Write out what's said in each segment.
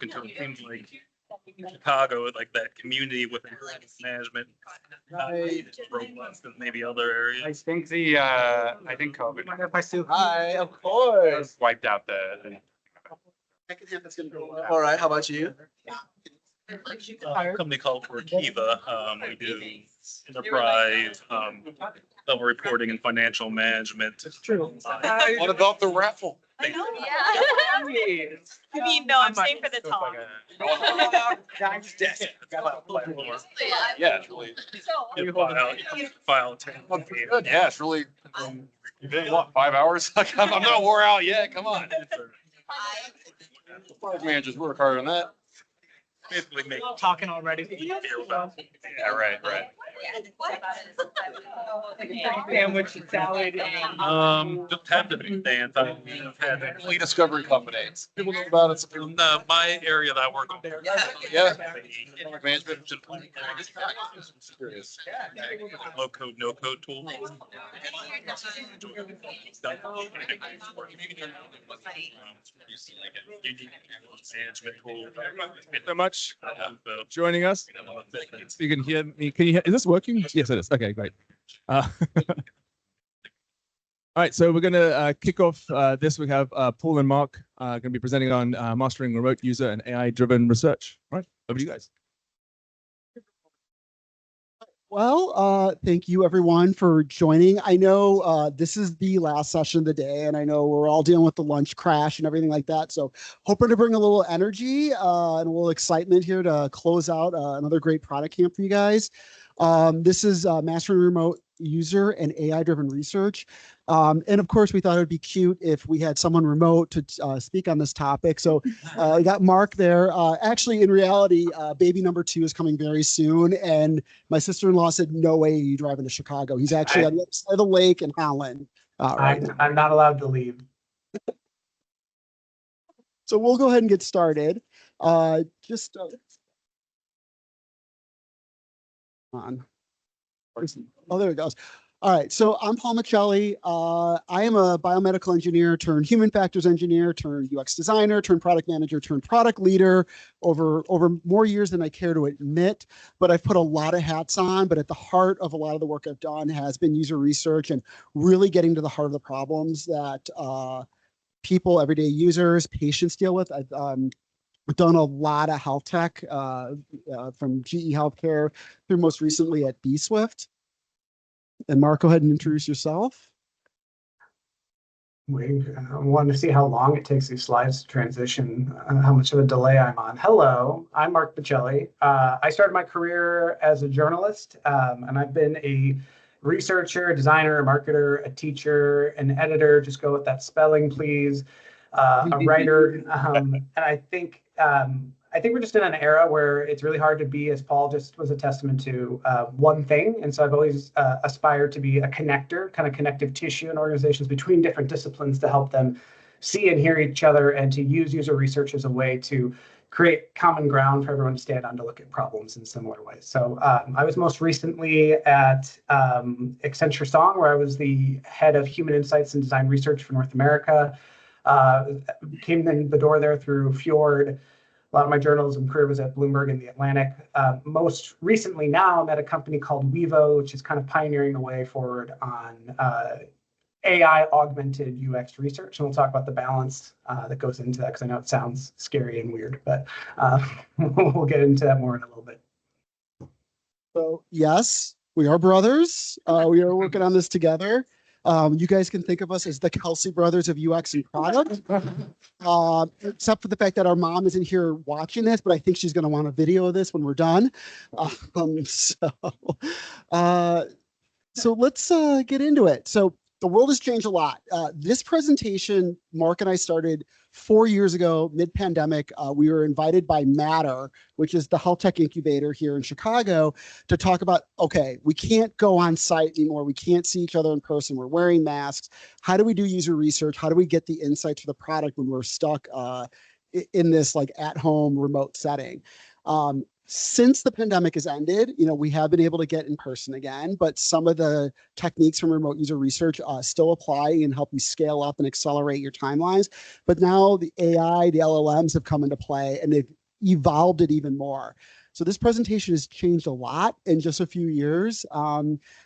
it seems like Chicago, like that community within management, robust than maybe other areas. I think I think COVID If I still Hi, of course. wiped out the. All right, how about you? A company called Workiva. We do enterprise level reporting and financial management. true. What about the raffle? I know, yeah. I mean, no, I'm staying for the talk. Yeah, it's really You file 10. good. Yeah, it's really. You've been what, 5 hours? I'm not wore out yet. Come on. Product managers work hard on that. Basically make Talking already. Yeah, right. Sandwich and salad. Just have to be fans. I've had Early discovery company. People know about it. Some people, my area that I work on. yeah. Product management. Curious. Low code, no code tool. Management tool. Thank you so much for joining us. You can hear me. Can you hear? Is this working? Yes, it is. Okay, great. All right, so we're going to kick off this. We have Paul and Mark going to be presenting on mastering remote user and AI-driven research. All right, over to you guys. Well, thank you everyone for joining. I know this is the last session of the day, and I know we're all dealing with the lunch crash and everything like that. So hoping to bring a little energy and a little excitement here to close out another great product camp for you guys. This is Mastering Remote User and AI-Driven Research. And of course, we thought it would be cute if we had someone remote to speak on this topic. So I got Mark there. Actually, in reality, baby number 2 is coming very soon. And my sister-in-law said, no way you driving to Chicago. He's actually on the other side of the lake in Holland. I'm not allowed to leave. So we'll go ahead and get started. On. Oh, there it goes. All right, so I'm Paul Micheli. I am a biomedical engineer turned human factors engineer turned UX designer turned product manager turned product leader over more years than I care to admit, but I've put a lot of hats on. But at the heart of a lot of the work I've done has been user research and really getting to the heart of the problems that people, everyday users, patients deal with. I've done a lot of health tech from GE Healthcare through most recently at bSwift. And Mark, go ahead and introduce yourself. We wanted to see how long it takes these slides to transition, how much of a delay I'm on. Hello, I'm Mark Micheli. I started my career as a journalist, and I've been a researcher, a designer, a marketer, a teacher, an editor, just go with that spelling, please, a writer. And I think we're just in an era where it's really hard to be, as Paul just was a testament to, one thing. And so I've always aspired to be a connector, kind of connective tissue in organizations between different disciplines to help them see and hear each other and to use user research as a way to create common ground for everyone to stand on to look at problems in similar ways. So I was most recently at Accenture Song, where I was the head of human insights and design research for North America. Came in the door there through Fjord. A lot of my journalism career was at Bloomberg and The Atlantic. Most recently now, I'm at a company called Wevo, which is kind of pioneering the way forward on AI-augmented UX research. And we'll talk about the balance that goes into that, because I know it sounds scary and weird, but we'll get into that more in a little bit. So yes, we are brothers. We are working on this together. You guys can think of us as the Kelsey brothers of UX and product, except for the fact that our mom isn't here watching this, but I think she's going to want a video of this when we're done. So let's get into it. So the world has changed a lot. This presentation, Mark and I started 4 years ago, mid-pandemic. We were invited by Matter, which is the health tech incubator here in Chicago, to talk about, okay, we can't go on site anymore. We can't see each other in person. We're wearing masks. How do we do user research? How do we get the insights for the product when we're stuck in this like at-home remote setting? since the pandemic has ended, we have been able to get in person again, but some of the techniques from remote user research still apply and help you scale up and accelerate your timelines. But now the AI, the LLMs have come into play and they've evolved it even more. So this presentation has changed a lot in just a few years.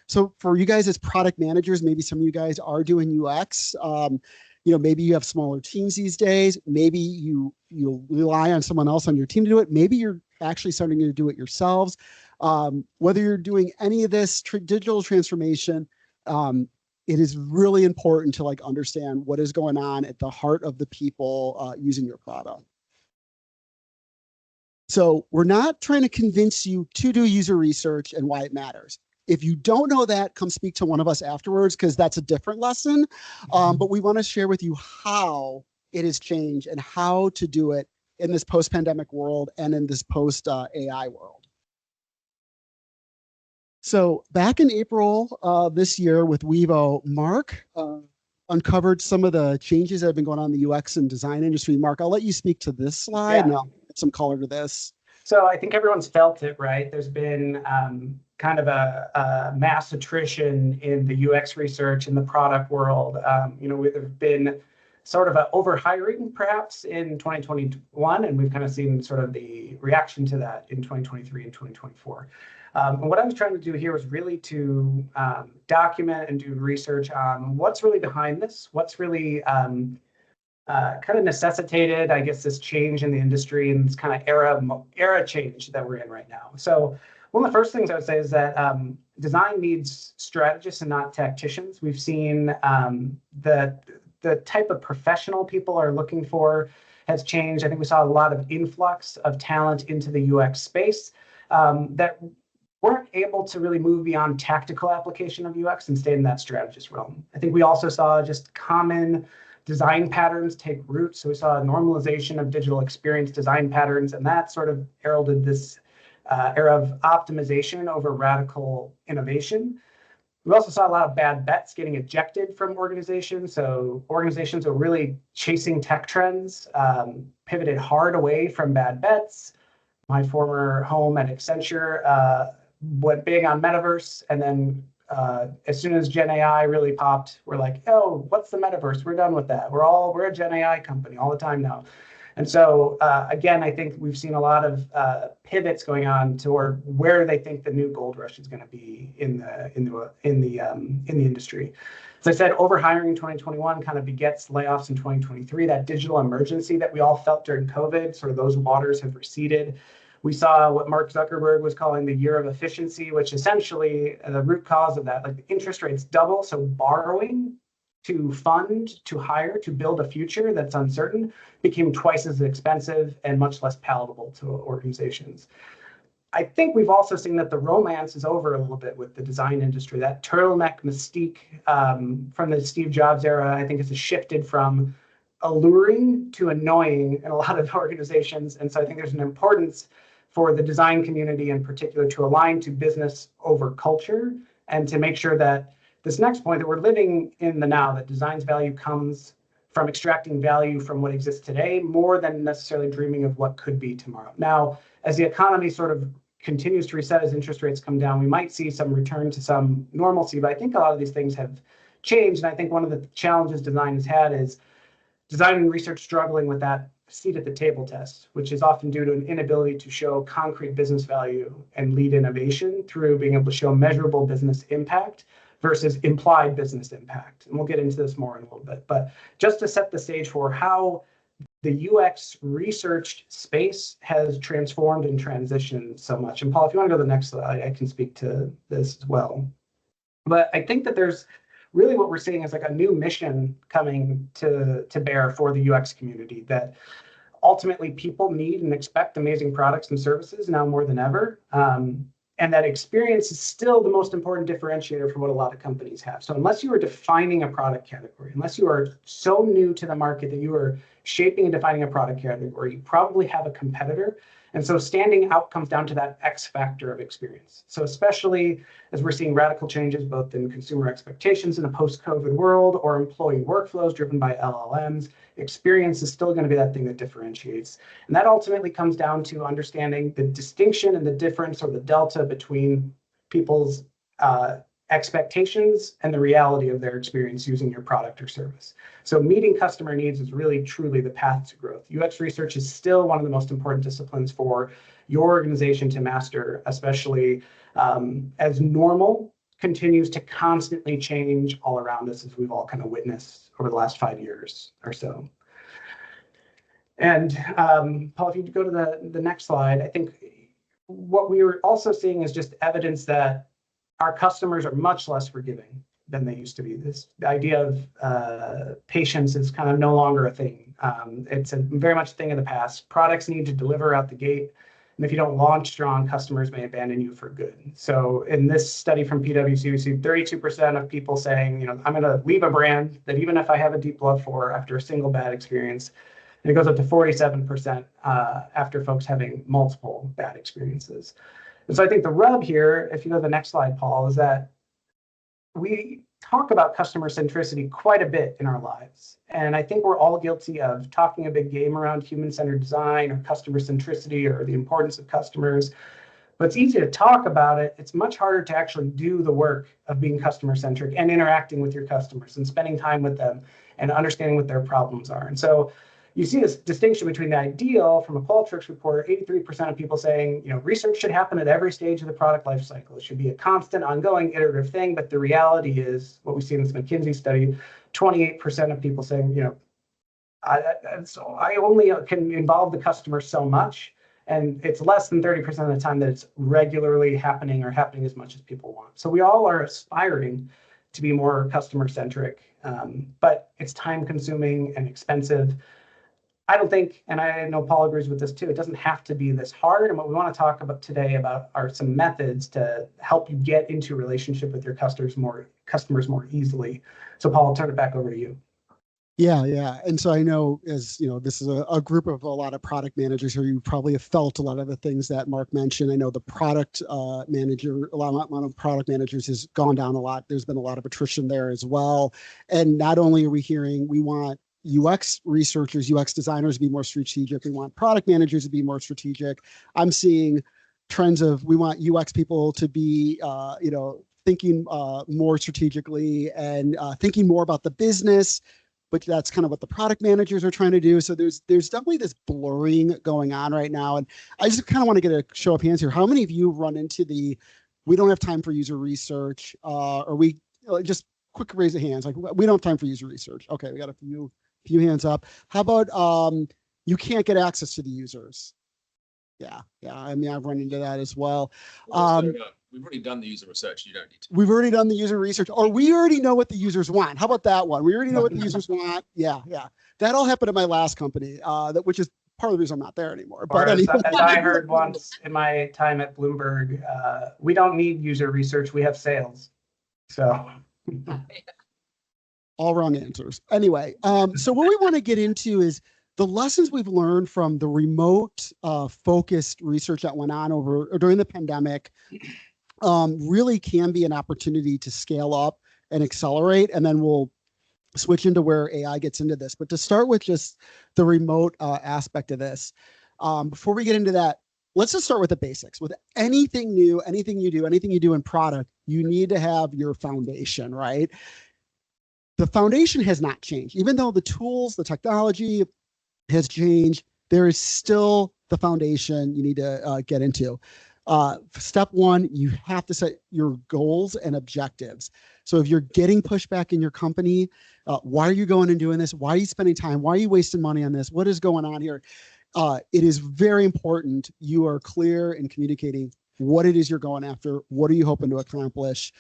So for you guys as product managers, maybe some of you guys are doing UX. Maybe you have smaller teams these days. Maybe you rely on someone else on your team to do it. Maybe you're actually starting to do it yourselves. Whether you're doing any of this digital transformation, it is really important to understand what is going on at the heart of the people using your product. So we're not trying to convince you to do user research and why it matters. If you don't know that, come speak to one of us afterwards, because that's a different lesson. But we want to share with you how it has changed and how to do it in this post-pandemic world and in this post-AI world. So back in April this year with Wevo, Mark uncovered some of the changes that have been going on in the UX and design industry. Mark, I'll let you speak to this slide and I'll add some color to this. So I think everyone's felt it, right? There's been kind of a mass attrition in the UX research in the product world. There's been sort of an overhiring perhaps in 2021, and we've kind of seen sort of the reaction to that in 2023 and 2024. And what I was trying to do here was really to document and do research on what's really behind this, what's really kind of necessitated, I guess, this change in the industry and this kind of era change that we're in right now. So one of the first things I would say is that design needs strategists and not tacticians. We've seen that the type of professional people are looking for has changed. I think we saw a lot of influx of talent into the UX space that weren't able to really move beyond tactical application of UX and stay in that strategist realm. I think we also saw just common design patterns take root. So we saw a normalization of digital experience design patterns, and that sort of heralded this era of optimization over radical innovation. We also saw a lot of bad bets getting ejected from organizations. So organizations are really chasing tech trends, pivoted hard away from bad bets. My former home at Accenture went big on metaverse, and then as soon as Gen AI really popped, we're like, oh, what's the metaverse? We're done with that. We're a Gen AI company all the time now. And so again, I think we've seen a lot of pivots going on toward where they think the new gold rush is going to be in the industry. As I said, overhiring in 2021 kind of begets layoffs in 2023. That digital emergency that we all felt during COVID, sort of those waters have receded. We saw what Mark Zuckerberg was calling the year of efficiency, which essentially the root cause of that, like the interest rates double. So borrowing to fund, to hire, to build a future that's uncertain became twice as expensive and much less palatable to organizations. I think we've also seen that the romance is over a little bit with the design industry. That turtleneck mystique from the Steve Jobs era, I think, has shifted from alluring to annoying in a lot of organizations. And so I think there's an importance for the design community in particular to align to business over culture and to make sure that this next point that we're living in the now, that design's value comes from extracting value from what exists today more than necessarily dreaming of what could be tomorrow. Now, as the economy sort of continues to reset, as interest rates come down, we might see some return to some normalcy, but I think a lot of these things have changed. And I think one of the challenges design has had is design and research struggling with that seat at the table test, which is often due to an inability to show concrete business value and lead innovation through being able to show measurable business impact versus implied business impact. And we'll get into this more in a little bit, but just to set the stage for how the UX research space has transformed and transitioned so much. And Paul, if you want to go to the next slide, I can speak to this as well. But I think that there's really what we're seeing is like a new mission coming to bear for the UX community, that ultimately people need and expect amazing products and services now more than ever. And that experience is still the most important differentiator for what a lot of companies have. So unless you are defining a product category, unless you are so new to the market that you are shaping and defining a product category, you probably have a competitor. And so standing out comes down to that X factor of experience. So especially as we're seeing radical changes both in consumer expectations in a post-COVID world or employee workflows driven by LLMs, experience is still going to be that thing that differentiates. And that ultimately comes down to understanding the distinction and the difference or the delta between people's expectations and the reality of their experience using your product or service. So meeting customer needs is really truly the path to growth. UX research is still one of the most important disciplines for your organization to master, especially as normal continues to constantly change all around us, as we've all kind of witnessed over the last 5 years or so. And Paul, if you go to the next slide, I think what we were also seeing is just evidence that our customers are much less forgiving than they used to be. The idea of patience is kind of no longer a thing. It's very much a thing of the past. Products need to deliver out the gate. And if you don't launch strong, customers may abandon you for good. So in this study from PwC, we see 32% of people saying, I'm going to leave a brand that even if I have a deep love for after a single bad experience. And it goes up to 47% after folks having multiple bad experiences. And so I think the rub here, if you go to the next slide, Paul, is that we talk about customer centricity quite a bit in our lives. And I think we're all guilty of talking a big game around human-centered design or customer centricity or the importance of customers. But it's easy to talk about it. It's much harder to actually do the work of being customer-centric and interacting with your customers and spending time with them and understanding what their problems are. And so you see this distinction between the ideal from a Qualtrics report, 83% of people saying, research should happen at every stage of the product lifecycle. It should be a constant, ongoing, iterative thing. But the reality is what we see in this McKinsey study, 28% of people saying, I only can involve the customer so much. And it's less than 30% of the time that it's regularly happening or happening as much as people want. So we all are aspiring to be more customer centric, but it's time consuming and expensive. I don't think, and I know Paul agrees with this too, it doesn't have to be this hard. And what we want to talk about today are some methods to help you get into a relationship with your customers more easily. So Paul, I'll turn it back over to you. Yeah. And so I know, as this is a group of a lot of product managers here, you probably have felt a lot of the things that Mark mentioned. I know the product manager, a lot of product managers has gone down a lot. There's been a lot of attrition there as well. And not only are we hearing, we want UX researchers, UX designers to be more strategic. We want product managers to be more strategic. I'm seeing trends of, we want UX people to be, thinking more strategically and thinking more about the business, but that's kind of what the product managers are trying to do. So there's definitely this blurring going on right now. And I just kind of want to get a show of hands here. How many of you run into we don't have time for user research, or we just quick raise of hands, like we don't have time for user research. Okay, we got a few hands up. How about you can't get access to the users? Yeah. I mean, I've run into that as well. We've already done the user research. You don't need to. We've already done the user research, or we already know what the users want. How about that one? We already know what the users want. Yeah. That all happened at my last company, which is part of the reason I'm not there anymore. But as I heard once in my time at Bloomberg, we don't need user research. We have sales. So. All wrong answers. Anyway, so what we want to get into is the lessons we've learned from the remote focused research that went on during the pandemic really can be an opportunity to scale up and accelerate. And then we'll switch into where AI gets into this. But to start with just the remote aspect of this, before we get into that, let's just start with the basics. With anything new, anything you do in product, you need to have your foundation, right? The foundation has not changed. Even though the tools, the technology has changed, there is still the foundation you need to get into. Step one, you have to set your goals and objectives. So if you're getting pushback in your company, why are you going and doing this? Why are you spending time? Why are you wasting money on this? What is going on here? It is very important you are clear in communicating what it is you're going after. What are you hoping to accomplish?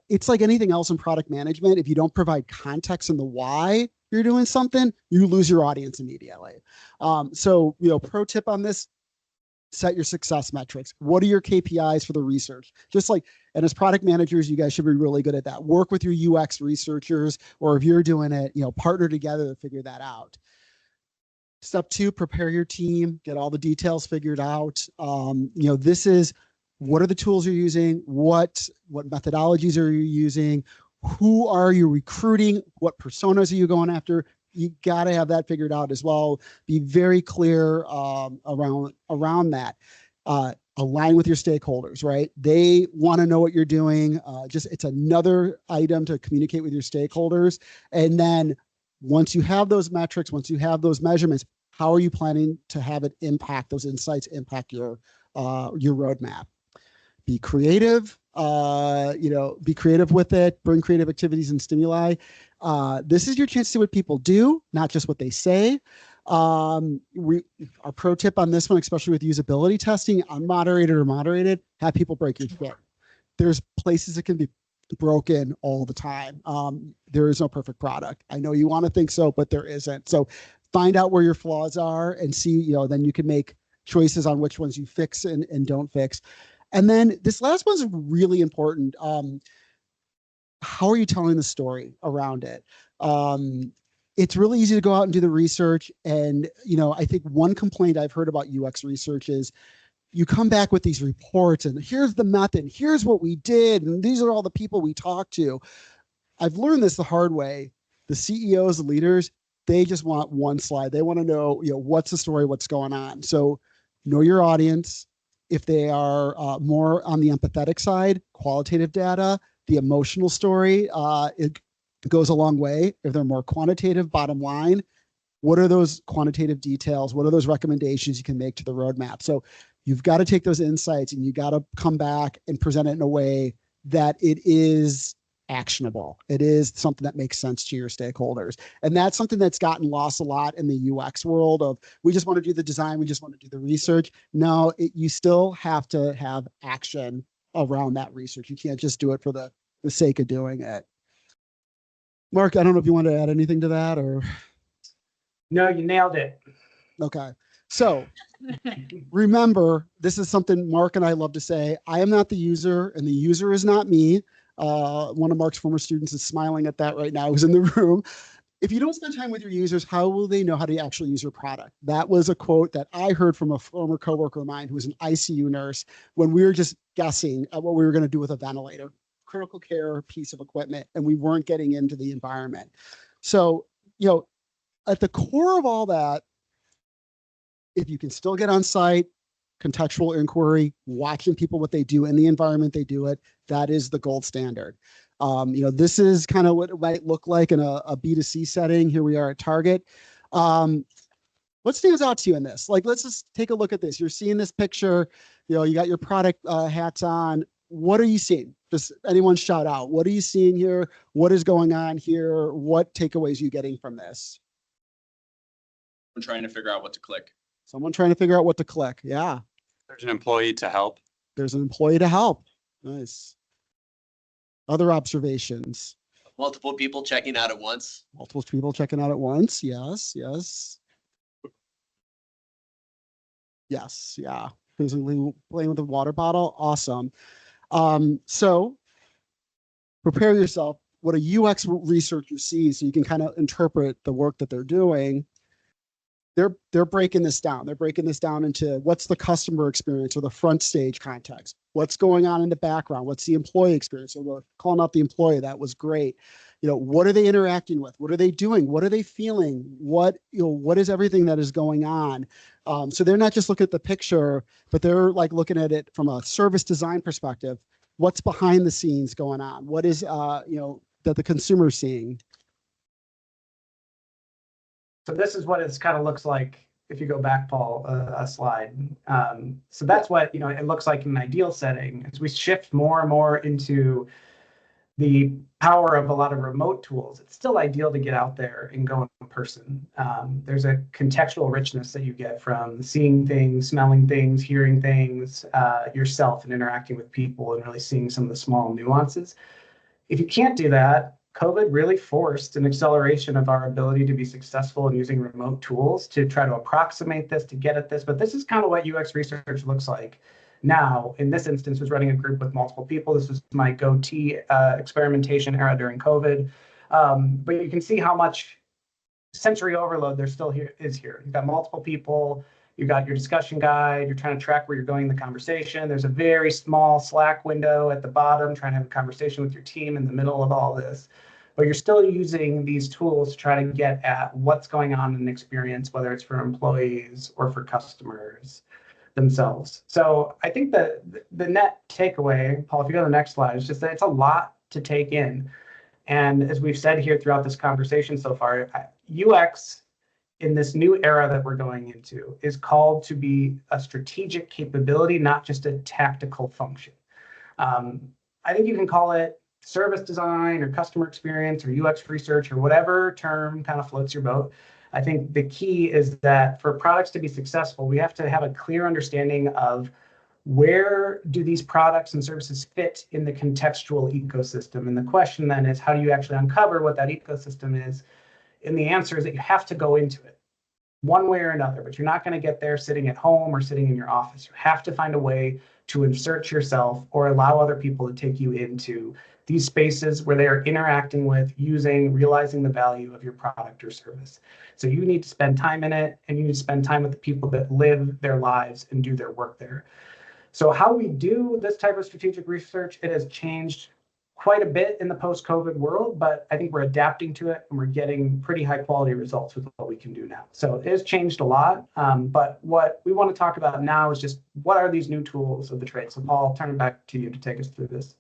It's like anything else in product management. If you don't provide context in the why you're doing something, you lose your audience immediately. So, pro tip on this, set your success metrics. What are your KPIs for the research? And as product managers, you guys should be really good at that. Work with your UX researchers, or if you're doing it, partner together to figure that out. Step two, prepare your team, get all the details figured out. This is, what are the tools you're using? What methodologies are you using? Who are you recruiting? What personas are you going after? you got to have that figured out as well. Be very clear around that. Align with your stakeholders, right? They want to know what you're doing. It's another item to communicate with your stakeholders. And then once you have those metrics, once you have those measurements, how are you planning to have it impact those insights, impact your roadmap? Be creative, be creative with it, bring creative activities and stimuli. This is your chance to see what people do, not just what they say. Our pro tip on this one, especially with usability testing, unmoderated or moderated, have people break your shit. There's places it can be broken all the time. There is no perfect product. I know you want to think so, but there isn't. So find out where your flaws are and see, then you can make choices on which ones you fix and don't fix. And then this last one's really important. How are you telling the story around it? It's really easy to go out and do the research. And, I think one complaint I've heard about UX research is you come back with these reports and here's the method, here's what we did, and these are all the people we talked to. I've learned this the hard way. The CEOs, the leaders, they just want one slide. They want to know, what's the story, what's going on. So know your audience. If they are more on the empathetic side, qualitative data, the emotional story, it goes a long way. If they're more quantitative, bottom line, what are those quantitative details? What are those recommendations you can make to the roadmap? So you've got to take those insights and you got to come back and present it in a way that it is actionable. It is something that makes sense to your stakeholders. And that's something that's gotten lost a lot in the UX world of, we just want to do the design, we just want to do the research. No, you still have to have action around that research. You can't just do it for the sake of doing it. Mark, I don't know if you want to add anything to that or. No, you nailed it. Okay. So remember, this is something Mark and I love to say. I am not the user and the user is not me. One of Mark's former students is smiling at that right now, who's in the room. If you don't spend time with your users, how will they know how to actually use your product? That was a quote that I heard from a former coworker of mine who was an ICU nurse when we were just guessing at what we were going to do with a ventilator, critical care piece of equipment, and we weren't getting into the environment. So, at the core of all that, if you can still get on site, contextual inquiry, watching people, what they do in the environment they do it, that is the gold standard. This is kind of what it might look like in a B2C setting. Here we are at Target. What stands out to you in this? Let's just take a look at this. You're seeing this picture, you got your product hats on. What are you seeing? Just anyone shout out. What are you seeing here? What is going on here? What takeaways are you getting from this? I'm trying to figure out what to click. Someone trying to figure out what to click. Yeah. There's an employee to help. There's an employee to help. Nice. Other observations. Multiple people checking out at once. Multiple people checking out at once. Yes. Yes. Yes. Yeah. Basically playing with a water bottle. Awesome. So prepare yourself. What a UX researcher sees, so you can kind of interpret the work that they're doing. They're breaking this down. They're breaking this down into what's the customer experience or the front stage context. What's going on in the background? What's the employee experience? So we're calling out the employee. That was great. What are they interacting with? What are they doing? What are they feeling? What is everything that is going on? So they're not just looking at the picture, but they're looking at it from a service design perspective. What's behind the scenes going on? What is, that the consumer is seeing? So this is what it kind of looks like if you go back, Paul, a slide. So that's what it looks like in an ideal setting. As we shift more and more into the power of a lot of remote tools, it's still ideal to get out there and go in person. There's a contextual richness that you get from seeing things, smelling things, hearing things yourself and interacting with people and really seeing some of the small nuances. If you can't do that, COVID really forced an acceleration of our ability to be successful in using remote tools to try to approximate this, to get at this. But this is kind of what UX research looks like now. In this instance, was running a group with multiple people. This was my goatee experimentation era during COVID. But you can see how much sensory overload there still is here. You've got multiple people. You've got your discussion guide. You're trying to track where you're going in the conversation. There's a very small Slack window at the bottom, trying to have a conversation with your team in the middle of all this. but you're still using these tools to try to get at what's going on in an experience, whether it's for employees or for customers themselves. So I think that the net takeaway, Paul, if you go to the next slide, is just that it's a lot to take in. And as we've said here throughout this conversation so far, UX in this new era that we're going into is called to be a strategic capability, not just a tactical function. I think you can call it service design or customer experience or UX research or whatever term kind of floats your boat. I think the key is that for products to be successful, we have to have a clear understanding of where do these products and services fit in the contextual ecosystem. And the question then is, how do you actually uncover what that ecosystem is? And the answer is that you have to go into it one way or another, but you're not going to get there sitting at home or sitting in your office. You have to find a way to insert yourself or allow other people to take you into these spaces where they are interacting with, using, realizing the value of your product or service. So you need to spend time in it, and you need to spend time with the people that live their lives and do their work there. So how we do this type of strategic research, it has changed quite a bit in the post-COVID world, but I think we're adapting to it and we're getting pretty high quality results with what we can do now. So it has changed a lot, but what we want to talk about now is just what are these new tools of the trade? So Paul, I'll turn it back to you to take us through this.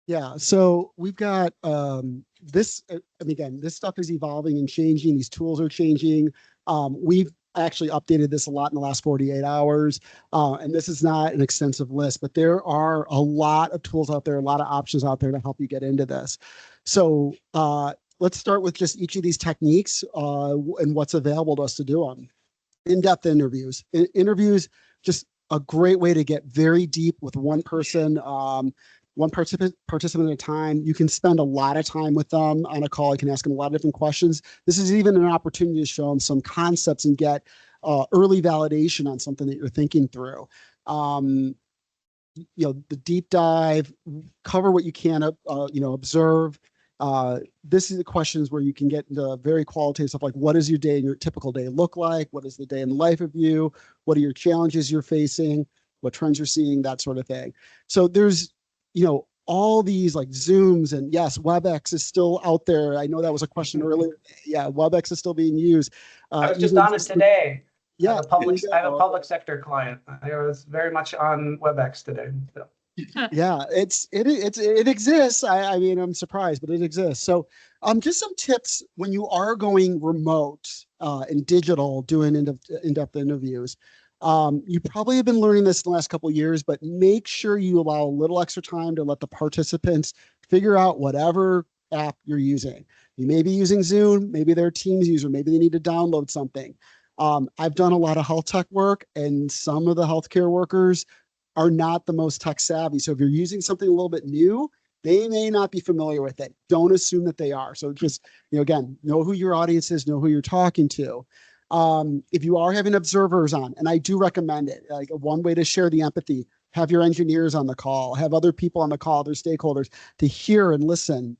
Yeah, so we've got this, I mean, again, this stuff is evolving and changing. These tools are changing. We've actually updated this a lot in the last 48 hours. And this is not an extensive list, but there are a lot of tools out there, a lot of options out there to help you get into this. So let's start with just each of these techniques and what's available to us to do them. In-depth interviews. Interviews, just a great way to get very deep with one person, one participant at a time. You can spend a lot of time with them on a call. You can ask them a lot of different questions. This is even an opportunity to show them some concepts and get early validation on something that you're thinking through. You know, the deep dive, cover what you can, you know, observe. This is the questions where you can get into very qualitative stuff like, what does your day, your typical day look like? What is the day in the life of you? What are your challenges you're facing? What trends you're seeing? That sort of thing. So there's, you know, all these like Zooms, and yes, WebEx is still out there. I know that was a question earlier. Yeah, WebEx is still being used. I was just on it today. Yeah, I have a public sector client. I was very much on WebEx today. So. Yeah, it exists. I mean, I'm surprised, but it exists. So just some tips when you are going remote and digital doing in-depth interviews. You probably have been learning this in the last couple of years, but make sure you allow a little extra time to let the participants figure out whatever app you're using. You may be using Zoom, maybe they're a Teams user, maybe they need to download something. I've done a lot of health tech work, and some of the healthcare workers are not the most tech savvy. So if you're using something a little bit new, they may not be familiar with it. Don't assume that they are. So just, you know, again, know who your audience is, know who you're talking to. If you are having observers on, and I do recommend it, like one way to share the empathy, have your engineers on the call, have other people on the call, their stakeholders, to hear and listen,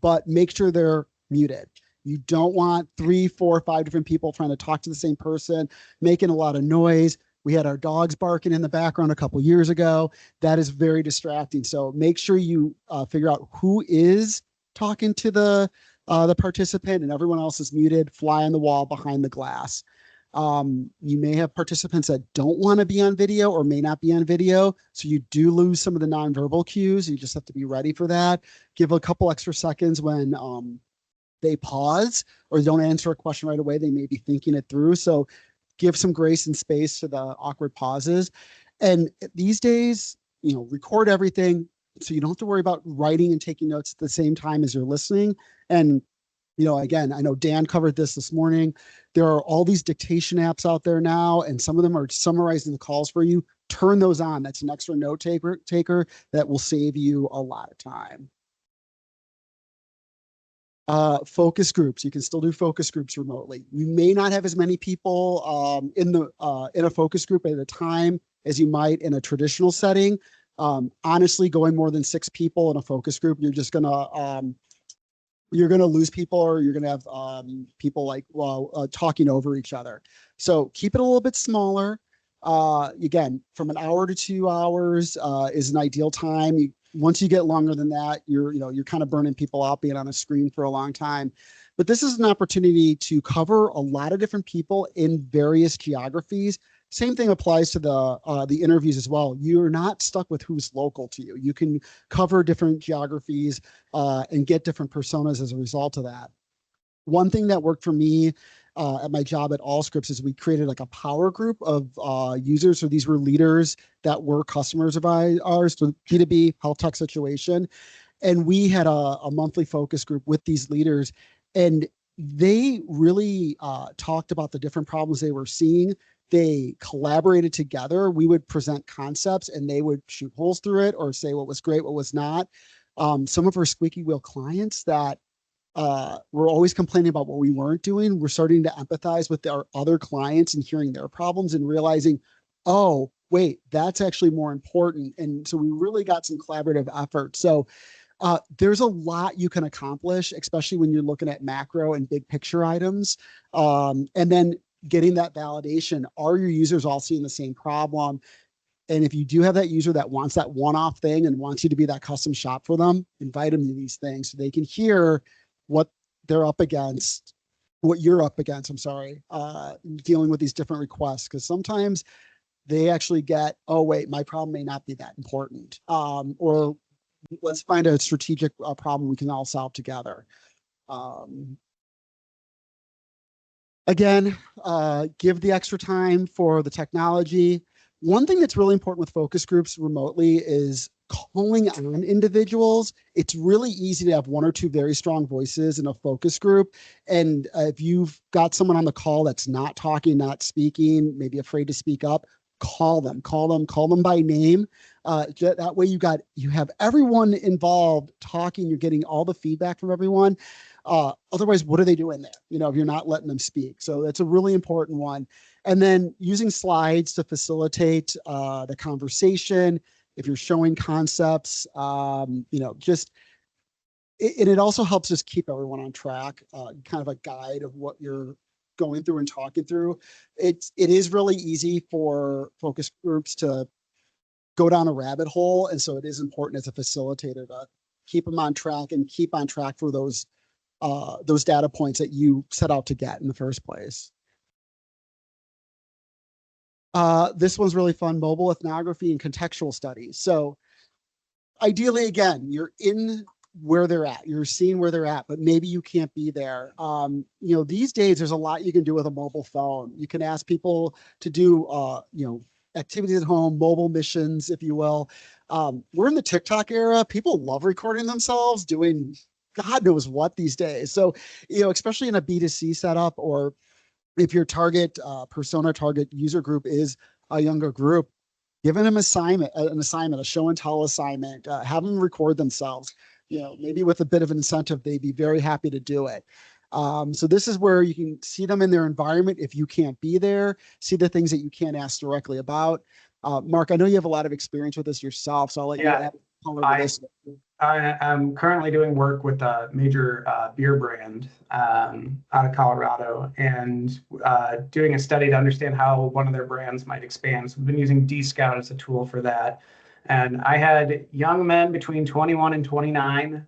but make sure they're muted. You don't want 3, 4, 5 different people trying to talk to the same person, making a lot of noise. We had our dogs barking in the background a couple years ago. That is very distracting. So make sure you figure out who is talking to the participant and everyone else is muted. Fly on the wall behind the glass. You may have participants that don't want to be on video or may not be on video. So you do lose some of the nonverbal cues. You just have to be ready for that. Give a couple extra seconds when they pause or don't answer a question right away. They may be thinking it through. So give some grace and space to the awkward pauses. And these days, you know, record everything so you don't have to worry about writing and taking notes at the same time as you're listening. And, you know, again, I know Dan covered this morning. There are all these dictation apps out there now, and some of them are summarizing the calls for you. Turn those on. That's an extra note taker that will save you a lot of time. Focus groups. You can still do focus groups remotely. You may not have as many people in a focus group at a time as you might in a traditional setting. Honestly, going more than 6 people in a focus group, you're just gonna lose people, or you're gonna have people like talking over each other. So keep it a little bit smaller. Again, from an hour to 2 hours is an ideal time. Once you get longer than that, you're kind of burning people out being on a screen for a long time. But this is an opportunity to cover a lot of different people in various geographies. Same thing applies to the interviews as well. You're not stuck with who's local to you. You can cover different geographies and get different personas as a result of that. One thing that worked for me at my job at Allscripts is we created like a power group of users. So these were leaders that were customers of ours, so B2B health tech situation. And we had a monthly focus group with these leaders, and they really talked about the different problems they were seeing. They collaborated together. We would present concepts and they would shoot holes through it or say what was great, what was not. Some of our squeaky wheel clients that were always complaining about what we weren't doing, we're starting to empathize with our other clients and hearing their problems and realizing, oh, wait, that's actually more important. And so we really got some collaborative effort. So there's a lot you can accomplish, especially when you're looking at macro and big picture items. And then getting that validation. Are your users all seeing the same problem? And if you do have that user that wants that one-off thing and wants you to be that custom shop for them, invite them to these things so they can hear what they're up against, what you're up against, dealing with these different requests. Because sometimes they actually get, oh, wait, my problem may not be that important. Or let's find a strategic problem we can all solve together. Again, give the extra time for the technology. One thing that's really important with focus groups remotely is calling on individuals. It's really easy to have one or two very strong voices in a focus group. And if you've got someone on the call that's not talking, not speaking, maybe afraid to speak up, call them by name. That way you have everyone involved talking, you're getting all the feedback from everyone. Otherwise, what are they doing there? If you're not letting them speak. So that's a really important one. And then using slides to facilitate the conversation. If you're showing concepts, it also helps us keep everyone on track, kind of a guide of what you're going through and talking through. It is really easy for focus groups to go down a rabbit hole. And so it is important as a facilitator to keep them on track and keep on track for those data points that you set out to get in the first place. This one's really fun, mobile ethnography and contextual studies. So ideally, again, you're in where they're at, you're seeing where they're at, but maybe you can't be there. These days there's a lot you can do with a mobile phone. You can ask people to do, activities at home, mobile missions, if you will. We're in the TikTok era. People love recording themselves doing God knows what these days. So, especially in a B2C setup, or if your target target user group is a younger group, giving them an assignment, a show and tell assignment, have them record themselves, maybe with a bit of an incentive, they'd be very happy to do it. So this is where you can see them in their environment. If you can't be there, see the things that you can't ask directly about. Mark, I know you have a lot of experience with this yourself, so I'll let you add color to this. I am currently doing work with a major beer brand out of Colorado, and doing a study to understand how one of their brands might expand. So we've been using D-Scout as a tool for that. And I had young men between 21 and 29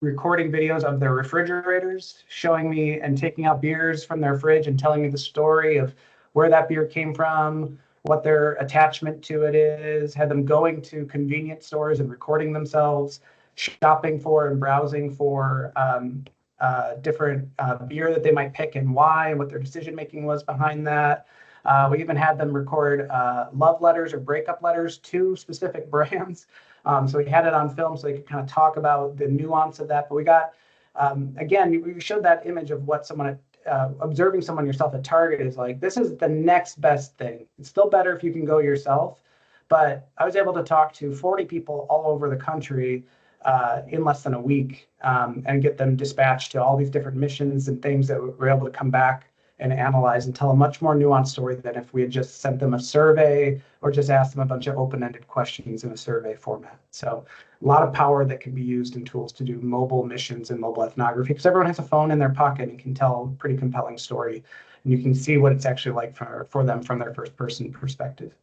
recording videos of their refrigerators, showing me and taking out beers from their fridge and telling me the story of where that beer came from, what their attachment to it is, had them going to convenience stores and recording themselves, shopping for and browsing for different beer that they might pick and why, and what their decision-making was behind that. We even had them record love letters or breakup letters to specific brands. So we had it on film so they could kind of talk about the nuance of that. But we got, again, we showed that image of what someone, observing someone yourself at Target is like, this is the next best thing. It's still better if you can go yourself. But I was able to talk to 40 people all over the country in less than a week and get them dispatched to all these different missions and things that were able to come back and analyze and tell a much more nuanced story than if we had just sent them a survey or just asked them a bunch of open-ended questions in a survey format. So a lot of power that can be used in tools to do mobile missions and mobile ethnography, because everyone has a phone in their pocket and can tell a pretty compelling story. And you can see what it's actually like for them from their first person perspective.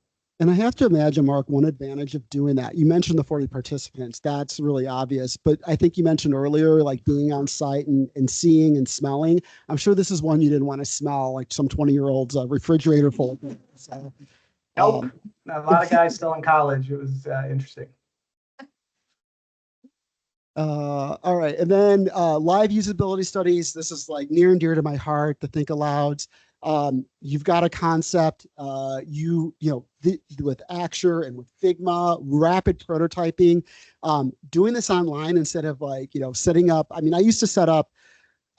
And I have to imagine, Mark, one advantage of doing that, you mentioned the 40 participants. That's really obvious. But I think you mentioned earlier, like being on site and seeing and smelling. I'm sure this is one you didn't want to smell, like some 20-year-old's refrigerator full. So, Nope. A lot of guys still in college. It was interesting. All right. And then live usability studies. This is like near and dear to my heart, the think alouds. You've got a concept, with Axure and with Figma, rapid prototyping, doing this online instead of like, setting up. I mean, I used to set up,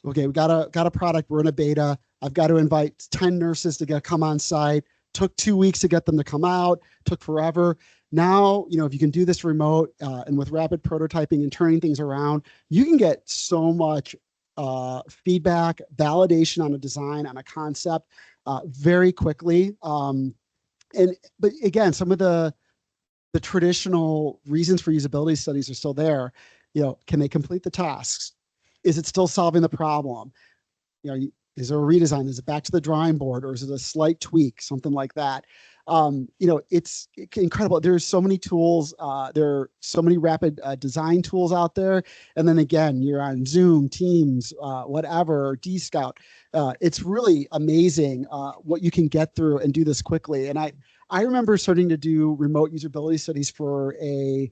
okay, we got a product, we're in a beta. I've got to invite 10 nurses to come on site. Took 2 weeks to get them to come out, took forever. Now, if you can do this remote and with rapid prototyping and turning things around, you can get so much feedback, validation on a design, on a concept very quickly. But again, some of the traditional reasons for usability studies are still there. Can they complete the tasks? Is it still solving the problem? Is there a redesign? Is it back to the drawing board, or is it a slight tweak, something like that? It's incredible. There's so many tools. There are so many rapid design tools out there. And then again, you're on Zoom, Teams, whatever, D-Scout. It's really amazing what you can get through and do this quickly. And I remember starting to do remote usability studies for a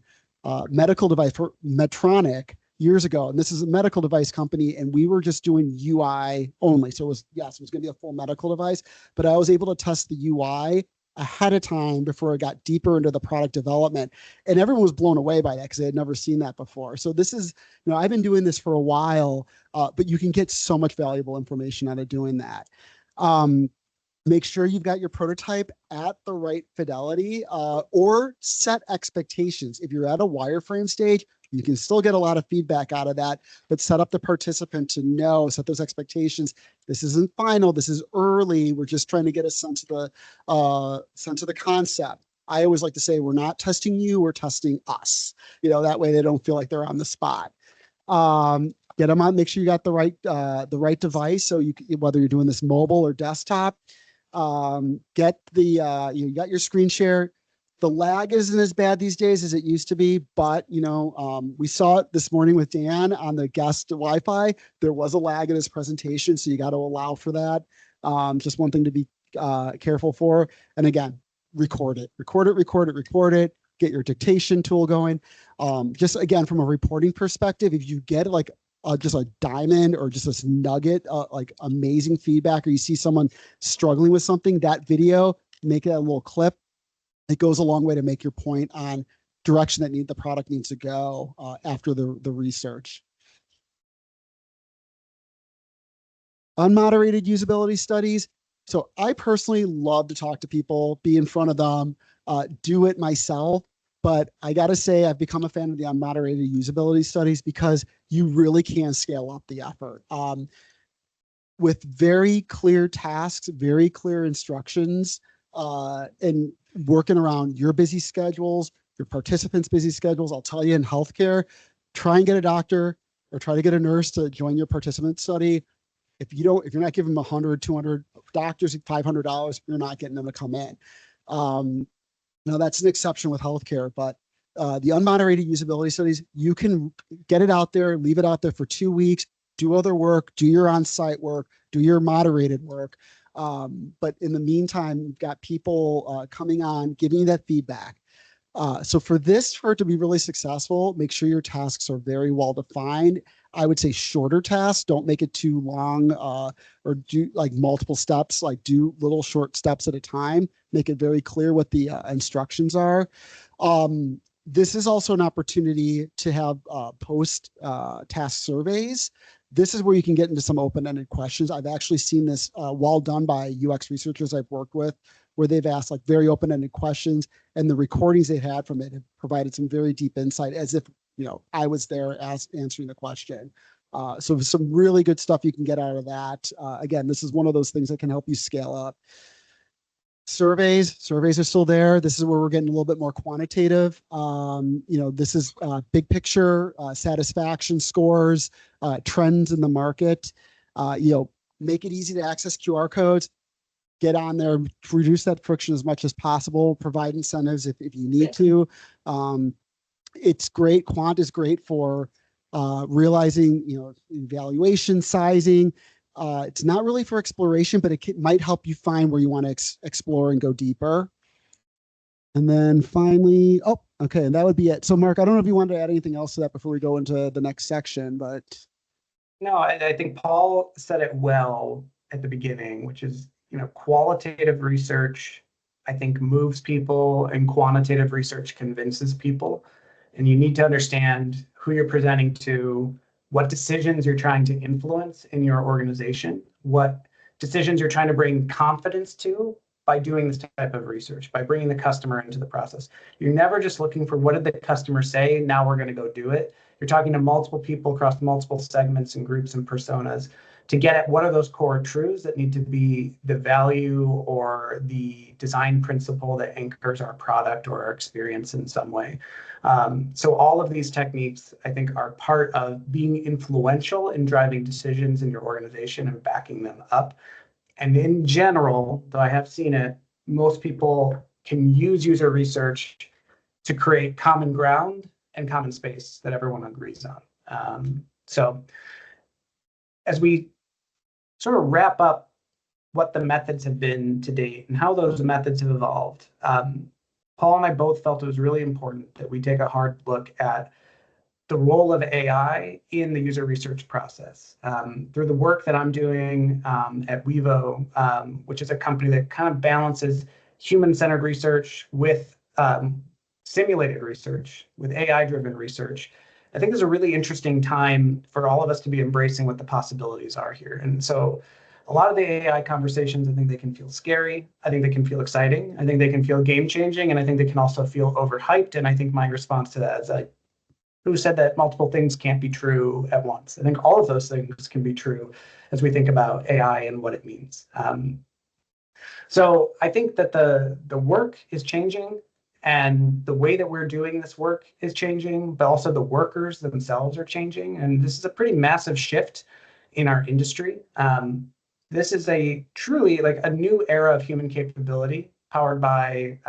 medical device, for Medtronic, years ago. And this is a medical device company, and we were just doing UI only. So it was going to be a full medical device, but I was able to test the UI ahead of time before I got deeper into the product development. And everyone was blown away by that because they had never seen that before. So this is, I've been doing this for a while, but you can get so much valuable information out of doing that. Make sure you've got your prototype at the right fidelity or set expectations. If you're at a wireframe stage, you can still get a lot of feedback out of that, but set up the participant to set those expectations. This isn't final. This is early. We're just trying to get a sense of the concept. I always like to say, we're not testing you, we're testing us. That way they don't feel like they're on the spot. Get them on. Make sure you got the right device. So whether you're doing this mobile or desktop, get you got your screen share. The lag isn't as bad these days as it used to be, but we saw it this morning with Dan on the guest Wi-Fi. There was a lag in his presentation, so you got to allow for that. Just one thing to be careful for. And again, record it. Get your dictation tool going. Just again, from a reporting perspective, if you get like just a diamond or just this nugget, like amazing feedback, or you see someone struggling with something, that video, make it a little clip. It goes a long way to make your point on direction that the product needs to go after the research. Unmoderated usability studies. So I personally love to talk to people, be in front of them, do it myself. But I got to say, I've become a fan of the unmoderated usability studies because you really can scale up the effort. With very clear tasks, very clear instructions, and working around your busy schedules, your participants' busy schedules. I'll tell you, in healthcare, try and get a doctor or try to get a nurse to join your participant study. If you're not giving them 100, 200 doctors, $500, you're not getting them to come in. Now that's an exception with healthcare, but the unmoderated usability studies, you can get it out there, leave it out there for 2 weeks, do other work, do your on-site work, do your moderated work. But in the meantime, you've got people coming on, giving you that feedback. So for it to be really successful, make sure your tasks are very well defined. I would say shorter tasks, don't make it too long or do like multiple steps, like do little short steps at a time. Make it very clear what the instructions are. This is also an opportunity to have post-task surveys. This is where you can get into some open-ended questions. I've actually seen this well done by UX researchers I've worked with, where they've asked like very open-ended questions, and the recordings they had from it have provided some very deep insight, as if I was there answering the question. So some really good stuff you can get out of that. Again, this is one of those things that can help you scale up. Surveys are still there. This is where we're getting a little bit more quantitative. This is big picture, satisfaction scores, trends in the market. Make it easy to access QR codes. get on there, reduce that friction as much as possible, provide incentives if you need to. It's great. Quant is great for realizing, evaluation, sizing. It's not really for exploration, but it might help you find where you want to explore and go deeper. And then finally, okay, and that would be it. So Mark, I don't know if you wanted to add anything else to that before we go into the next section, but. No, I think Paul said it well at the beginning, which is, qualitative research, I think, moves people, and quantitative research convinces people. And you need to understand who you're presenting to, what decisions you're trying to influence in your organization, what decisions you're trying to bring confidence to by doing this type of research, by bringing the customer into the process. You're never just looking for what did the customer say, now we're going to go do it. You're talking to multiple people across multiple segments and groups and personas to get at what are those core truths that need to be the value or the design principle that anchors our product or our experience in some way. So all of these techniques, I think, are part of being influential in driving decisions in your organization and backing them up. And in general, though I have seen it, most people can use user research to create common ground and common space that everyone agrees on. So as we sort of wrap up what the methods have been to date and how those methods have evolved, Paul and I both felt it was really important that we take a hard look at the role of AI in the user research process. Through the work that I'm doing at Wevo, which is a company that kind of balances human-centered research with simulated research, with AI-driven research, I think there's a really interesting time for all of us to be embracing what the possibilities are here. And so a lot of the AI conversations, I think they can feel scary. I think they can feel exciting. I think they can feel game-changing. And I think they can also feel overhyped. And I think my response to that is like, who said that multiple things can't be true at once? I think all of those things can be true as we think about AI and what it means. So I think that the work is changing and the way that we're doing this work is changing, but also the workers themselves are changing. And this is a pretty massive shift in our industry. This is a truly like a new era of human capability powered by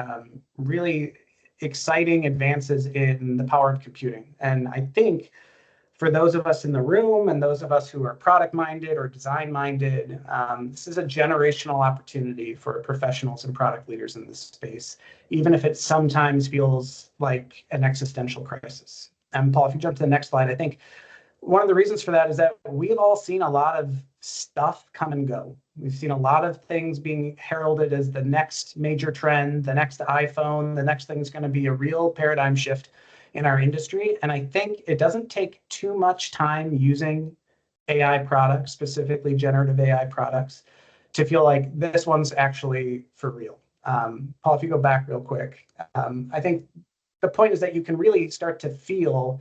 really exciting advances in the power of computing. And I think for those of us in the room and those of us who are product minded or design minded, this is a generational opportunity for professionals and product leaders in this space, even if it sometimes feels like an existential crisis. And Paul, if you jump to the next slide, I think one of the reasons for that is that we've all seen a lot of stuff come and go. We've seen a lot of things being heralded as the next major trend, the next iPhone, the next thing is going to be a real paradigm shift in our industry. And I think it doesn't take too much time using AI products, specifically generative AI products, to feel like this one's actually for real. Paul, if you go back real quick, I think the point is that you can really start to feel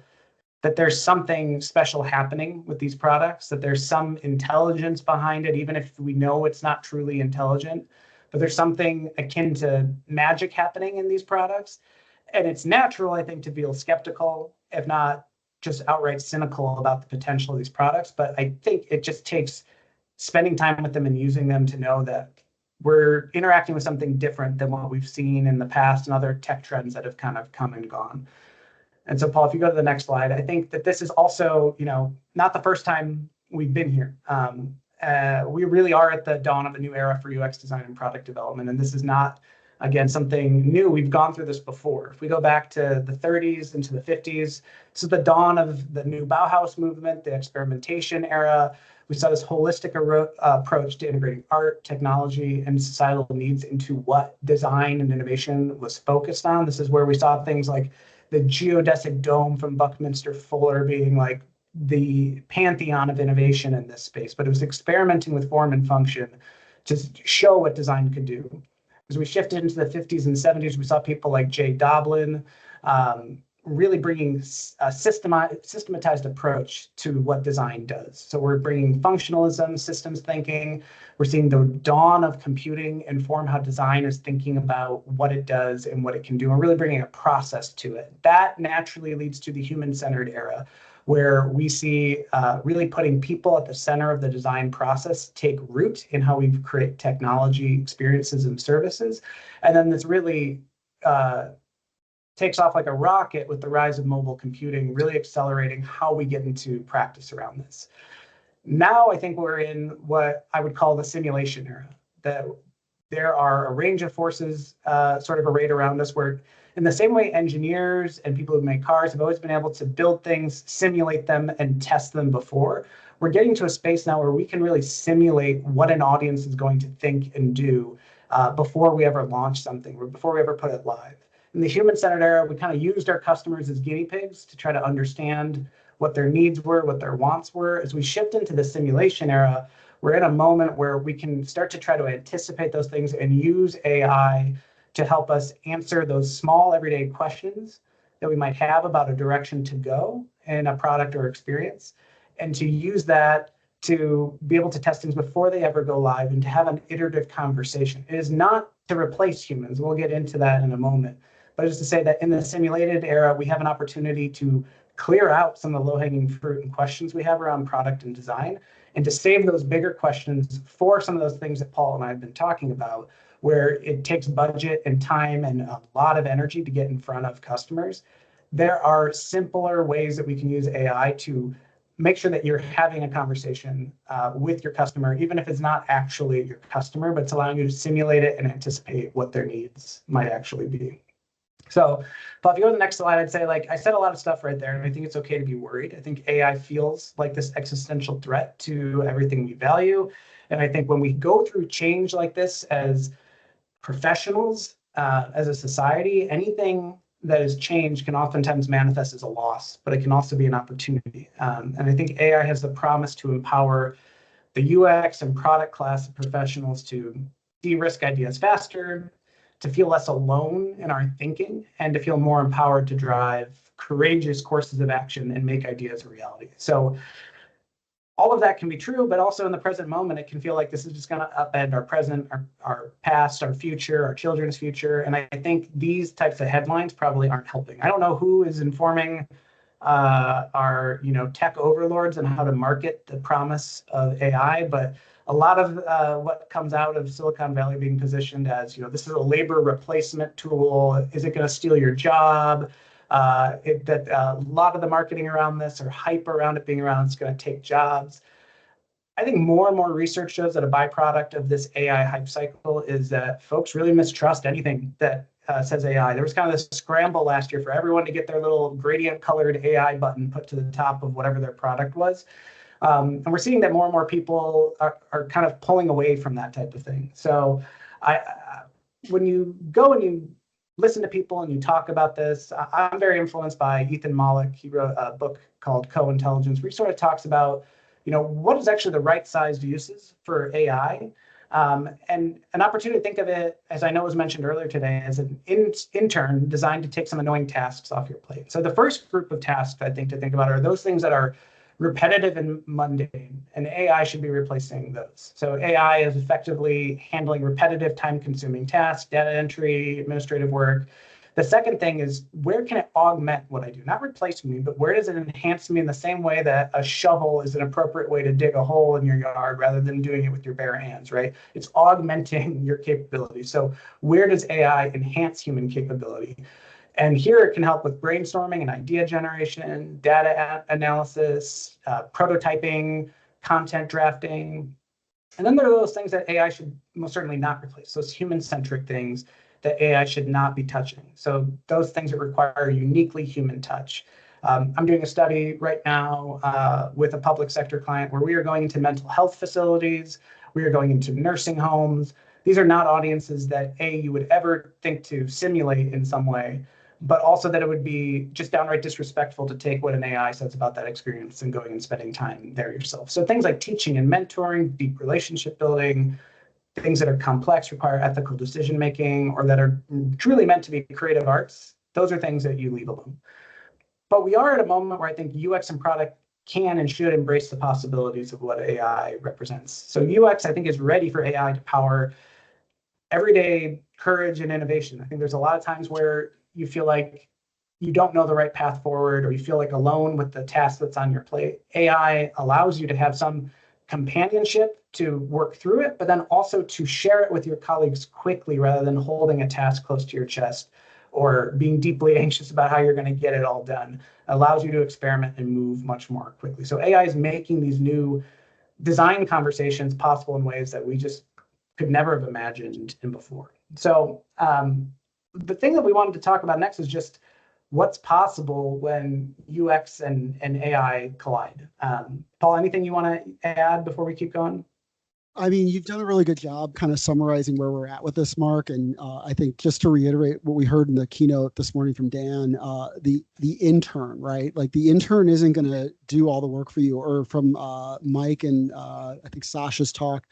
that there's something special happening with these products, that there's some intelligence behind it, even if we know it's not truly intelligent, but there's something akin to magic happening in these products. And it's natural, I think, to feel skeptical, if not just outright cynical about the potential of these products. But I think it just takes spending time with them and using them to know that we're interacting with something different than what we've seen in the past and other tech trends that have kind of come and gone. And so, Paul, if you go to the next slide, I think that this is also, not the first time we've been here. We really are at the dawn of a new era for UX design and product development. And this is not, again, something new. We've gone through this before. If we go back to the 30s into the 50s, this is the dawn of the new Bauhaus movement, the experimentation era. We saw this holistic approach to integrating art, technology, and societal needs into what design and innovation was focused on. This is where we saw things like the geodesic dome from Buckminster Fuller being like the pantheon of innovation in this space, but it was experimenting with form and function to show what design could do. As we shifted into the 50s and 70s, we saw people like Jay Doblin really bringing a systematized approach to what design does. So we're bringing functionalism, systems thinking. We're seeing the dawn of computing inform how design is thinking about what it does and what it can do. We're really bringing a process to it. That naturally leads to the human-centered era, where we see really putting people at the center of the design process take root in how we create technology experiences and services. And then this really takes off like a rocket with the rise of mobile computing, really accelerating how we get into practice around this. Now I think we're in what I would call the simulation era, that there are a range of forces sort of arrayed around us where in the same way engineers and people who make cars have always been able to build things, simulate them, and test them before, we're getting to a space now where we can really simulate what an audience is going to think and do before we ever launch something or before we ever put it live. In the human-centered era, we kind of used our customers as guinea pigs to try to understand what their needs were, what their wants were. As we shift into the simulation era, we're in a moment where we can start to try to anticipate those things and use AI to help us answer those small everyday questions that we might have about a direction to go in a product or experience, and to use that to be able to test things before they ever go live and to have an iterative conversation. It is not to replace humans. We'll get into that in a moment. But it's to say that in the simulated era, we have an opportunity to clear out some of the low-hanging fruit and questions we have around product and design, and to save those bigger questions for some of those things that Paul and I have been talking about, where it takes budget and time and a lot of energy to get in front of customers. There are simpler ways that we can use AI to make sure that you're having a conversation with your customer, even if it's not actually your customer, but it's allowing you to simulate it and anticipate what their needs might actually be. So, Paul, if you go to the next slide, I'd say, like, I said a lot of stuff right there, and I think it's okay to be worried. I think AI feels like this existential threat to everything we value. And I think when we go through change like this as professionals, as a society, anything that is changed can oftentimes manifest as a loss, but it can also be an opportunity. And I think AI has the promise to empower the UX and product class of professionals to de-risk ideas faster, to feel less alone in our thinking, and to feel more empowered to drive courageous courses of action and make ideas a reality. So all of that can be true, but also in the present moment, it can feel like this is just going to upend our present, our past, our future, our children's future. And I think these types of headlines probably aren't helping. I don't know who is informing our tech overlords on how to market the promise of AI, but a lot of what comes out of Silicon Valley being positioned as, this is a labor replacement tool. Is it going to steal your job? A lot of the marketing around this or hype around it being around, it's going to take jobs. I think more and more research shows that a byproduct of this AI hype cycle is that folks really mistrust anything that says AI. There was kind of this scramble last year for everyone to get their little gradient colored AI button put to the top of whatever their product was. And we're seeing that more and more people are kind of pulling away from that type of thing. So when you go and you listen to people and you talk about this, I'm very influenced by Ethan Mollick. He wrote a book called Co-Intelligence, where he sort of talks about, what is actually the right sized uses for AI. And an opportunity to think of it, as I know was mentioned earlier today, as an intern designed to take some annoying tasks off your plate. So the first group of tasks I think to think about are those things that are repetitive and mundane, and AI should be replacing those. So AI is effectively handling repetitive, time-consuming tasks, data entry, administrative work. The second thing is, where can it augment what I do? Not replace me, but where does it enhance me in the same way that a shovel is an appropriate way to dig a hole in your yard rather than doing it with your bare hands, right? It's augmenting your capability. So where does AI enhance human capability? And here it can help with brainstorming and idea generation, data analysis, prototyping, content drafting. And then there are those things that AI should most certainly not replace, those human-centric things that AI should not be touching. So those things that require uniquely human touch. I'm doing a study right now with a public sector client where we are going into mental health facilities, we are going into nursing homes. These are not audiences that you would ever think to simulate in some way, but also that it would be just downright disrespectful to take what an AI says about that experience and going and spending time there yourself. So things like teaching and mentoring, deep relationship building, things that are complex, require ethical decision-making, or that are truly meant to be creative arts, those are things that you leave alone. But we are at a moment where I think UX and product can and should embrace the possibilities of what AI represents. So UX, I think, is ready for AI to power everyday courage and innovation. I think there's a lot of times where you feel like you don't know the right path forward, or you feel like alone with the task that's on your plate, AI allows you to have some companionship to work through it, but then also to share it with your colleagues quickly rather than holding a task close to your chest or being deeply anxious about how you're going to get it all done. It allows you to experiment and move much more quickly. So AI is making these new design conversations possible in ways that we just could never have imagined in before. So the thing that we wanted to talk about next is just what's possible when UX and AI collide. Paul, anything you want to add before we keep going? I mean, you've done a really good job kind of summarizing where we're at with this, Mark. And I think just to reiterate what we heard in the keynote this morning from Dan, the intern, right? Like the intern isn't going to do all the work for you, or from Mike and I think Sasha's talk,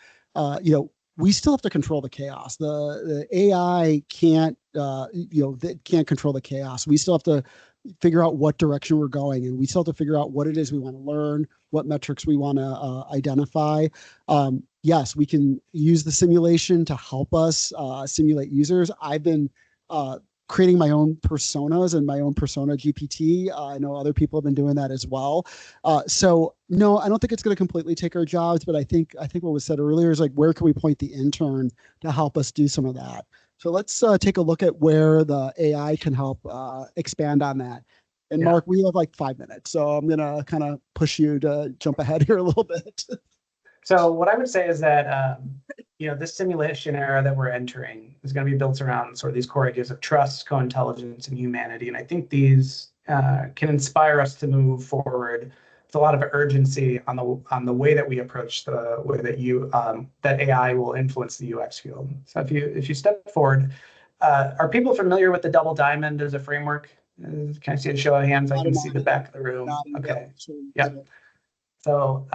we still have to control the chaos. The AI can't, that can't control the chaos. We still have to figure out what direction we're going, and we still have to figure out what it is we want to learn, what metrics we want to identify. Yes, we can use the simulation to help us simulate users. I've been creating my own personas and my own persona GPT. I know other people have been doing that as well. So no, I don't think it's going to completely take our jobs, but I think what was said earlier is like, where can we point the intern to help us do some of that? So let's take a look at where the AI can help expand on that. And Mark, we have like 5 minutes, so I'm going to kind of push you to jump ahead here a little bit. So what I would say is that, this simulation era that we're entering is going to be built around sort of these core ideas of trust, co-intelligence, and humanity. And I think these can inspire us to move forward with a lot of urgency on the way that we approach the way that that AI will influence the UX field. So if you step forward, are people familiar with the double diamond as a framework? Can I see a show of hands? I can see the back of the room. Okay. Yeah. So,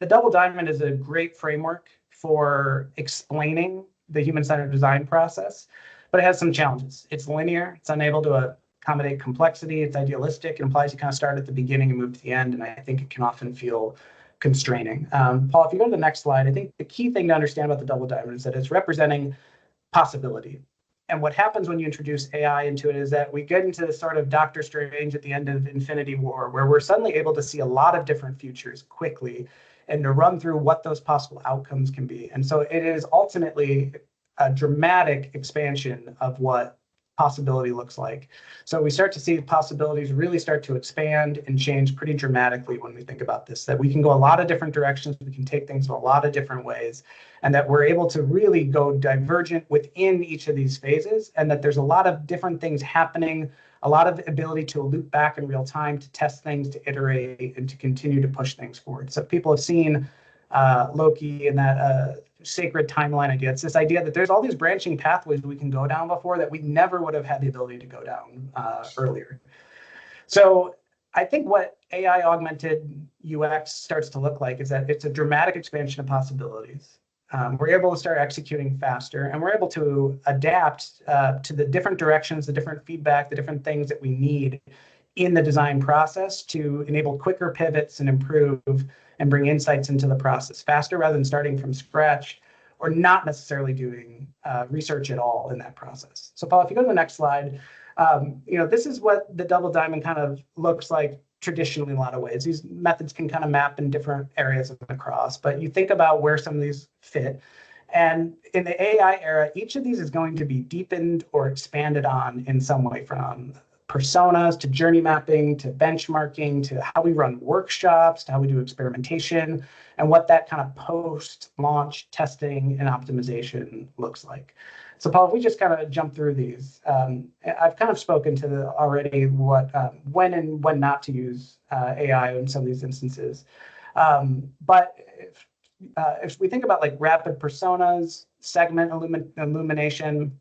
the double diamond is a great framework for explaining the human-centered design process, but it has some challenges. It's linear. It's unable to accommodate complexity. It's idealistic. It implies you kind of start at the beginning and move to the end, and I think it can often feel constraining. Paul, if you go to the next slide, I think the key thing to understand about the double diamond is that it's representing possibility. And what happens when you introduce AI into it is that we get into this sort of Doctor Strange at the end of Infinity War, where we're suddenly able to see a lot of different futures quickly and to run through what those possible outcomes can be. And so it is ultimately a dramatic expansion of what possibility looks like. So we start to see possibilities really start to expand and change pretty dramatically when we think about this, that we can go a lot of different directions, we can take things in a lot of different ways, and that we're able to really go divergent within each of these phases, and that there's a lot of different things happening, a lot of ability to loop back in real time, to test things, to iterate, and to continue to push things forward. So people have seen Loki and that sacred timeline idea. It's this idea that there's all these branching pathways we can go down before that we never would have had the ability to go down earlier. So I think what AI augmented UX starts to look like is that it's a dramatic expansion of possibilities. We're able to start executing faster, and we're able to adapt to the different directions, the different feedback, the different things that we need in the design process to enable quicker pivots and improve and bring insights into the process faster rather than starting from scratch or not necessarily doing research at all in that process. So Paul, if you go to the next slide, this is what the double diamond kind of looks like traditionally in a lot of ways. These methods can kind of map in different areas across, but you think about where some of these fit. And in the AI era, each of these is going to be deepened or expanded on in some way, from personas to journey mapping to benchmarking to how we run workshops to how we do experimentation and what that kind of post-launch testing and optimization looks like. So Paul, if we just kind of jump through these, I've kind of spoken to already what when and when not to use AI in some of these instances. But if we think about like rapid personas, segment illumination,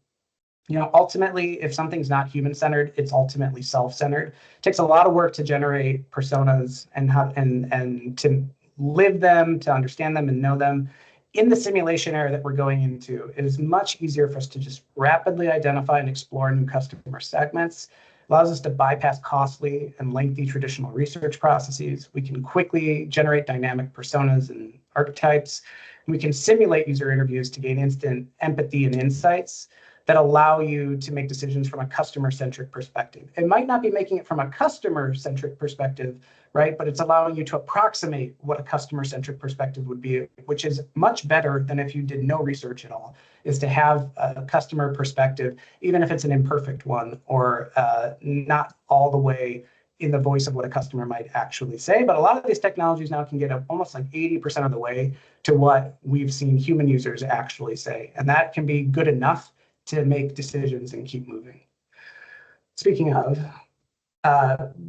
ultimately, if something's not human-centered, it's ultimately self-centered. It takes a lot of work to generate personas and to live them, to understand them and know them. In the simulation era that we're going into, it is much easier for us to just rapidly identify and explore new customer segments. It allows us to bypass costly and lengthy traditional research processes. We can quickly generate dynamic personas and archetypes. And we can simulate user interviews to gain instant empathy and insights that allow you to make decisions from a customer-centric perspective. It might not be making it from a customer-centric perspective, right? But it's allowing you to approximate what a customer-centric perspective would be, which is much better than if you did no research at all, is to have a customer perspective, even if it's an imperfect one or not all the way in the voice of what a customer might actually say. But a lot of these technologies now can get almost like 80% of the way to what we've seen human users actually say. And that can be good enough to make decisions and keep moving. Speaking of,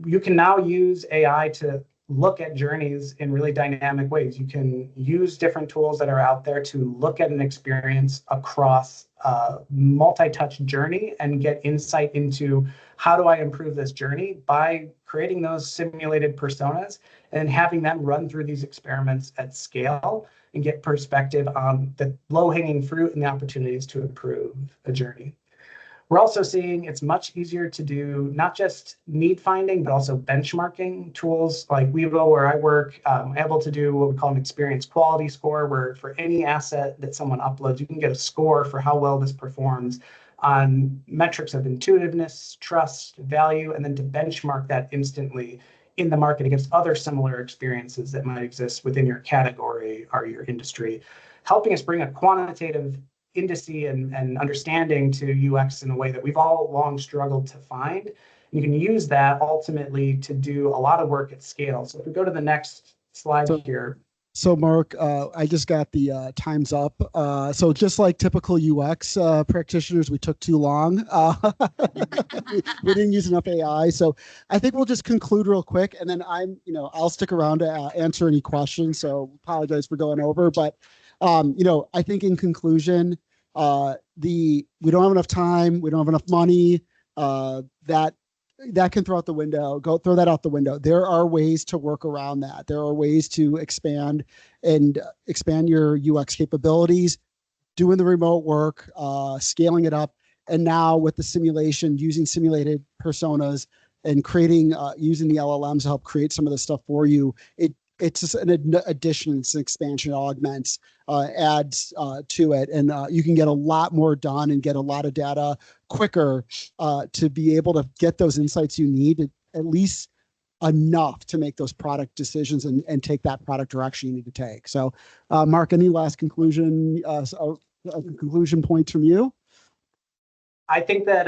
you can now use AI to look at journeys in really dynamic ways. You can use different tools that are out there to look at an experience across a multi-touch journey and get insight into how do I improve this journey by creating those simulated personas and having them run through these experiments at scale and get perspective on the low-hanging fruit and the opportunities to improve a journey. We're also seeing it's much easier to do not just need finding, but also benchmarking tools like Wevo, where I work, able to do what we call an experience quality score, where for any asset that someone uploads, you can get a score for how well this performs on metrics of intuitiveness, trust, value, and then to benchmark that instantly in the market against other similar experiences that might exist within your category or your industry, helping us bring a quantitative indice and understanding to UX in a way that we've all long struggled to find. You can use that ultimately to do a lot of work at scale. So if we go to the next slide here. So Mark, I just got the time's up. So just like typical UX practitioners, we took too long. We didn't use enough AI. So I think we'll just conclude real quick, and then I'll stick around to answer any questions. So apologize for going over, but I think in conclusion, we don't have enough time, we don't have enough money, that can throw out the window, throw that out the window. There are ways to work around that. There are ways to expand your UX capabilities, doing the remote work, scaling it up. And now with the simulation, using simulated personas and creating, using the LLMs to help create some of the stuff for you, it's just an addition, it's an expansion, it augments, adds to it. And you can get a lot more done and get a lot of data quicker to be able to get those insights you need, at least enough to make those product decisions and take that product direction you need to take. So Mark, any last conclusion points from you? I think that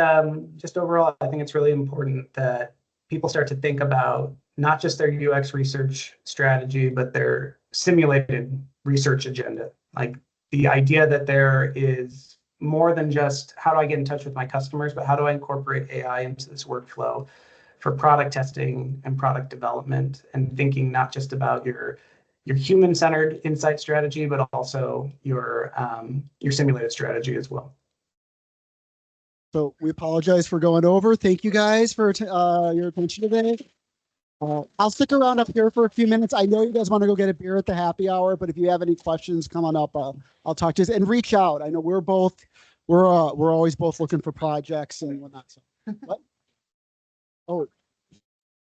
just overall, I think it's really important that people start to think about not just their UX research strategy, but their simulated research agenda. Like the idea that there is more than just how do I get in touch with my customers, but how do I incorporate AI into this workflow for product testing and product development, and thinking not just about your human-centered insight strategy, but also your simulated strategy as well. So we apologize for going over. Thank you guys for your attention today. I'll stick around up here for a few minutes. I know you guys want to go get a beer at the happy hour, but if you have any questions, come on up. I'll talk to you and reach out. I know we're always both looking for projects and whatnot. So, what?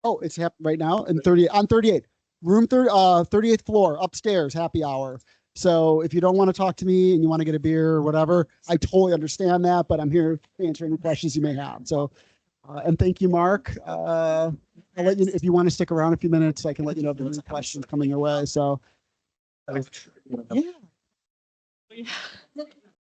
Oh, it's happening right now on 38, room 38th floor upstairs, happy hour. So if you don't want to talk to me and you want to get a beer or whatever, I totally understand that, but I'm here to answer any questions you may have. So, and thank you, Mark. I'll let you, if you want to stick around a few minutes, I can let you know if there's any questions coming your way. So, yeah.